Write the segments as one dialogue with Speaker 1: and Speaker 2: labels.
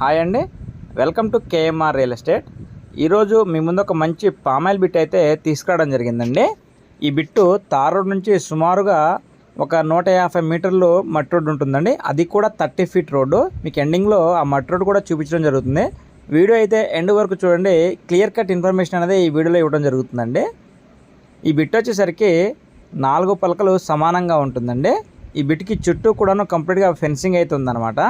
Speaker 1: Hi అండి, welcome to KMR real estate. ఈరోజు మీ ముందు ఒక మంచి పామాయిల్ బిట్ అయితే తీసుకురావడం జరిగిందండి. ఈ బిట్టు తార్ రోడ్ నుంచి సుమారుగా ఒక 150 మీటర్లు మట్టి రోడ్డు ఉంటుందండి. అది కూడా 30 ఫీట్ రోడ్డు. మీకు ఎండింగ్లో ఆ మట్టి రోడ్డు కూడా చూపించడం జరుగుతుంది. వీడియో అయితే ఎండ్ వరకు చూడండి. క్లియర్ కట్ ఇన్ఫర్మేషన్ అనేది ఈ వీడియోలో ఇవ్వడం జరుగుతుందండి. ఈ బిట్ వచ్చేసరికి 4 పలకలు సమానంగా ఉంటుందండి. ఈ బిట్కి చుట్టూ కూడాను కంప్లీట్గా ఫెన్సింగ్ అయితే ఉందన్నమాట.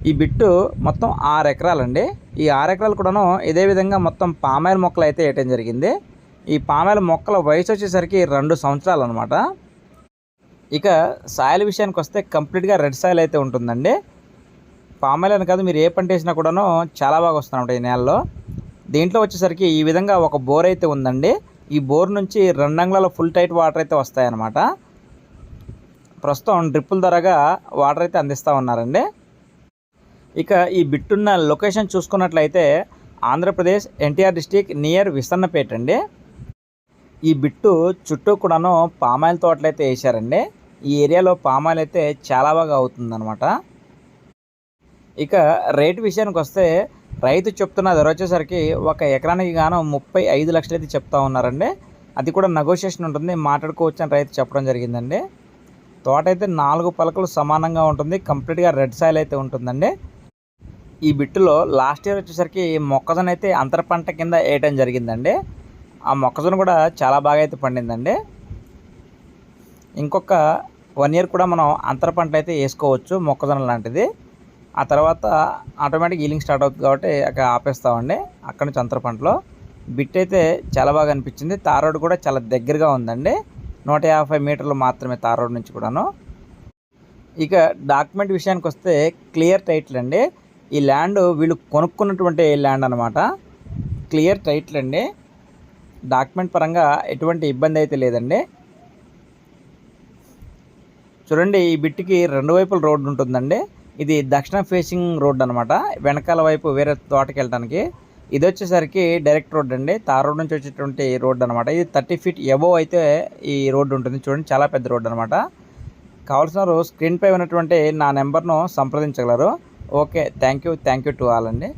Speaker 1: ఈ బిట్టు మొత్తం 6 ఎకరాలండి. ఈ 6 ఎకరాలు కూడాను ఇదే విధంగా మొత్తం పామాయిల్ మొక్కలు అయితే వేయటం జరిగింది. ఈ పామాయిల్ మొక్కల వయసు వచ్చేసరికి 2 సంవత్సరాలు అనమాట. ఇక సాయిల్ విషయానికి వస్తే కంప్లీట్గా రెడ్ సాయిల్ అయితే ఉంటుందండి. పామాయిల్ అని కాదు, మీరు ఏ పంట వేసినా కూడాను చాలా బాగా వస్తుందన్నమాట ఈ నేలలో. దీంట్లో వచ్చేసరికి ఈ విధంగా ఒక బోర్ అయితే ఉందండి. ఈ బోర్ నుంచి 2 అంగుళాల ఫుల్ టైట్ వాటర్ అయితే వస్తాయన్నమాట. ప్రస్తుతం డ్రిప్పుల ద్వారాగా వాటర్ అయితే అందిస్తూ ఉన్నారండి. ఇక ఈ బిట్టున్న లొకేషన్ చూసుకున్నట్లయితే ఆంధ్రప్రదేశ్ ఎన్టీఆర్ డిస్టిక్ నియర్ విసన్నపేట అండి. ఈ బిట్టు చుట్టూ కూడాను పామాయిల్ తోటలు అయితే వేసారండి. ఈ ఏరియాలో పామాయిల్ అయితే చాలా బాగా అవుతుందన్నమాట. ఇక రేటు విషయానికి వస్తే రైతు చెప్తున్న ధర వచ్చేసరికి ఒక ఎకరానికి గాను 35 లక్షలు అయితే చెప్తా ఉన్నారండి. అది కూడా నెగోషియేషన్ ఉంటుంది, మాట్లాడుకోవచ్చు అని రైతు చెప్పడం జరిగిందండి. తోట అయితే 4 పలకలు సమానంగా ఉంటుంది. కంప్లీట్గా రెడ్ సాయిల్ అయితే ఉంటుందండి. ఈ బిట్టులో లాస్ట్ ఇయర్ వచ్చేసరికి మొక్కజొన్న అయితే అంతర పంట కింద వేయటం జరిగిందండి. ఆ మొక్కజొన్న కూడా చాలా బాగా అయితే పండిందండి. ఇంకొక 1 ఇయర్ కూడా మనం అంతర పంట అయితే వేసుకోవచ్చు మొక్కజొన్న లాంటిది. ఆ తర్వాత ఆటోమేటిక్ హీలింగ్ స్టార్ట్ అవుతుంది కాబట్టి అక్కడ ఆపేస్తామండి. అక్కడ నుంచి అంతర పంటలో బిట్ అయితే చాలా బాగా అనిపించింది. తార్ రోడ్ కూడా చాలా దగ్గరగా ఉందండి. 150 మీటర్లు మాత్రమే తార్ రోడ్ నుంచి కూడాను. ఇక డాక్యుమెంట్ విషయానికి వస్తే క్లియర్ టైటిల్ అండి. ఈ ల్యాండ్ వీళ్ళు కొనుక్కున్నటువంటి ల్యాండ్ అనమాట. క్లియర్ టైటిల్ అండి. డాక్యుమెంట్ పరంగా ఎటువంటి ఇబ్బంది అయితే లేదండి. చూడండి, ఈ బిట్టికి 2 వైపుల రోడ్డు ఉంటుందండి. ఇది దక్షిణ ఫేసింగ్ రోడ్ అనమాట. వెనకాల వైపు వేరే తోటకి వెళ్ళడానికి. ఇది వచ్చేసరికి డైరెక్ట్ రోడ్ అండి. తార్ రోడ్ నుంచి వచ్చేటువంటి రోడ్డు అనమాట. ఇది 30 ఫీట్ ఎబోవ్ అయితే ఈ రోడ్డు ఉంటుంది. చూడండి, చాలా పెద్ద రోడ్డు అనమాట. కావాల్సిన వారు స్క్రీన్పై ఉన్నటువంటి నా నెంబర్ను సంప్రదించగలరు. Okay, thank you to all అండి.